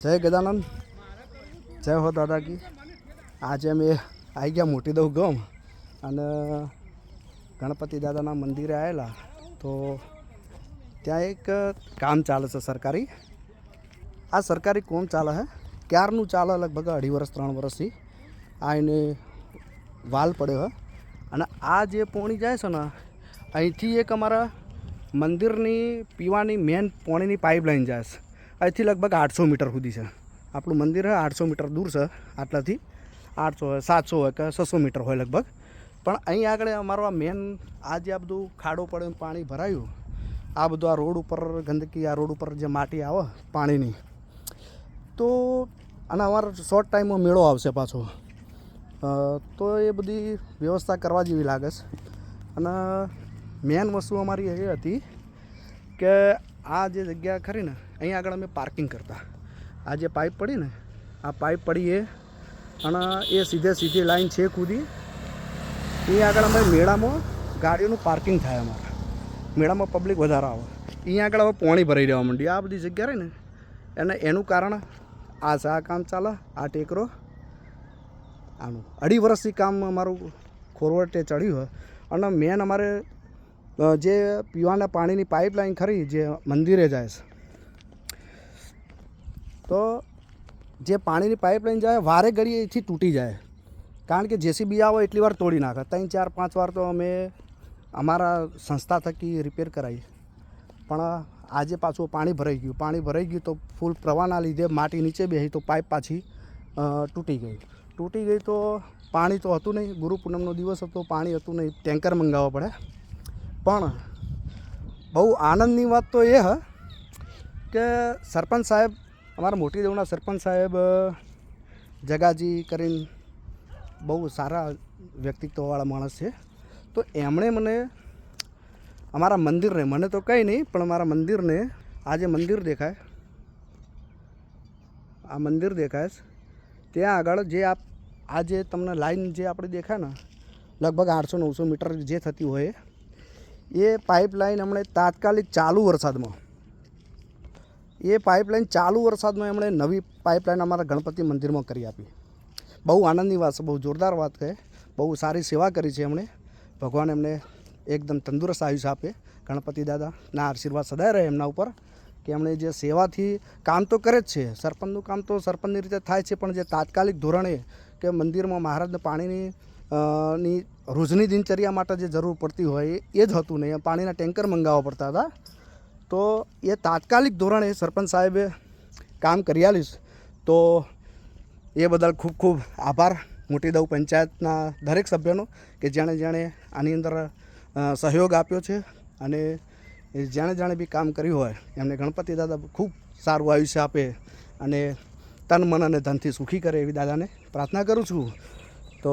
जय गजानन, जय हो दादा की। आज અમે આવી ગયા મોટી દવ ગામ અને ગણપતિ દાદાના મંદિરે આવેલા તો ત્યાં એક કામ ચાલે છે સરકારી। આ સરકારી કોમ ચાલે છે ક્યારનું ચાલે, લગભગ 2.5 વર્ષ 3 વર્ષથી આ એને વાલ પડ્યો છે। અને આ જે પોણી જાય છે ને અહીંથી એક અમારા મંદિરની પીવાની મેન પોણીની પાઇપલાઇન જાય છે। અહીંથી લગભગ 800 મીટર સુધી છે। આપણું મંદિર છે 800 મીટર દૂર છે, આટલાથી 800 હોય 700 હોય કે 600 મીટર હોય લગભગ। પણ અહીં આગળ અમારો આ મેન આ જે આ બધું ખાડો પડ્યો પાણી ભરાયું, આ બધું આ રોડ ઉપર ગંદકી, આ રોડ ઉપર જે માટી આવે પાણીની, તો અને અમારો શોર્ટ ટાઈમમાં મેળો આવશે પાછો, તો એ બધી વ્યવસ્થા કરવા જેવી લાગે છે। અને મેન વસ્તુ અમારી એ હતી કે આ જે જગ્યા ખરી ને અહીં આગળ અમે પાર્કિંગ કરતા। આ જે પાઇપ પડી ને આ પાઇપ પડી અને એ સીધી લાઈન છે કૂદી એ આગળ અમે મેળામાં ગાડીઓનું પાર્કિંગ થાય। અમારા મેળામાં પબ્લિક વધારે આવે, અહીંયા આગળ હવે પાણી ભરાઈ રહેવા માંડી આ બધી જગ્યા રહી ને અને એનું કારણ આ છે। આ કામ ચાલે, આ ટેકરો આનું 2.5 વર્ષથી કામ અમારું ખોરવટે ચડ્યું હોય। અને મેન અમારે જે પીવાના પાણીની પાઇપલાઇન ખરી જે મંદિરે જાય છે, તો જે પાણીની પાઇપલાઇન જાય વારે ઘડીએ એથી તૂટી જાય, કારણ કે જેસીબી આવે એટલી વાર તોડી નાખે। 3 4 5 વાર તો અમે અમારા સંસ્થા થકી રિપેર કરાવી, પણ આજે પાછું પાણી ભરાઈ ગયું તો ફૂલ પ્રવાહના લીધે માટી નીચે બેસી તો પાઇપ પાછી તૂટી ગઈ તો પાણી તો હતું નહીં। ગુરુ પૂનમનો દિવસ હતો, પાણી હતું નહીં, ટેન્કર મંગાવવા પડે। પણ બહુ આનંદની વાત તો એ હ કે સરપંચ સાહેબ, અમારા મોટી દેવના સરપંચ સાહેબ જગાજી કરીને બહુ સારા વ્યક્તિત્વવાળા માણસ છે। તો એમણે મને અમારા મંદિરને, મને તો કંઈ નહીં પણ અમારા મંદિરને, આ જે મંદિર દેખાય, આ મંદિર દેખાય ત્યાં આગળ જે આ જે તમને લાઈન જે આપણે દેખાય ને લગભગ 800-900 મીટર જે થતી હોય એ પાઇપલાઇન એમણે તાત્કાલિક ચાલુ વરસાદમાં એમણે નવી પાઇપલાઇન અમારા ગણપતિ મંદિરમાં કરી આપી। બહુ આનંદની વાત છે, બહુ જોરદાર વાત છે, બહુ સારી સેવા કરી છે એમણે। ભગવાન એમને એકદમ તંદુરસ્ત આયુષ્ય આપે, ગણપતિ દાદાના આશીર્વાદ સદાય રહે એમના ઉપર કે એમણે જે સેવાથી કામ તો કરે જ છે। સરપંચનું કામ તો સરપંચની રીતે થાય છે, પણ જે તાત્કાલિક ધોરણે કે મંદિરમાં મહારાજને પાણીની રોજની દિનચર્યા માટે જે જરૂર પડતી હોય એ જ હતું નહીં, પાણીના ટેન્કર મંગાવવા પડતા હતા। તો એ તાત્કાલિક ધોરણે સરપંચ સાહેબે કામ કરી આલીશ, તો એ બદલ ખૂબ ખૂબ આભાર મોટી દવ પંચાયતના દરેક સભ્યનો કે જેણે આની અંદર સહયોગ આપ્યો છે। અને જેણે બી કામ કર્યું હોય એમને ગણપતિ દાદા ખૂબ સારું આયુષ્ય આપે અને તન મન અને ધનથી સુખી કરે એવી દાદાને પ્રાર્થના કરું છું। તો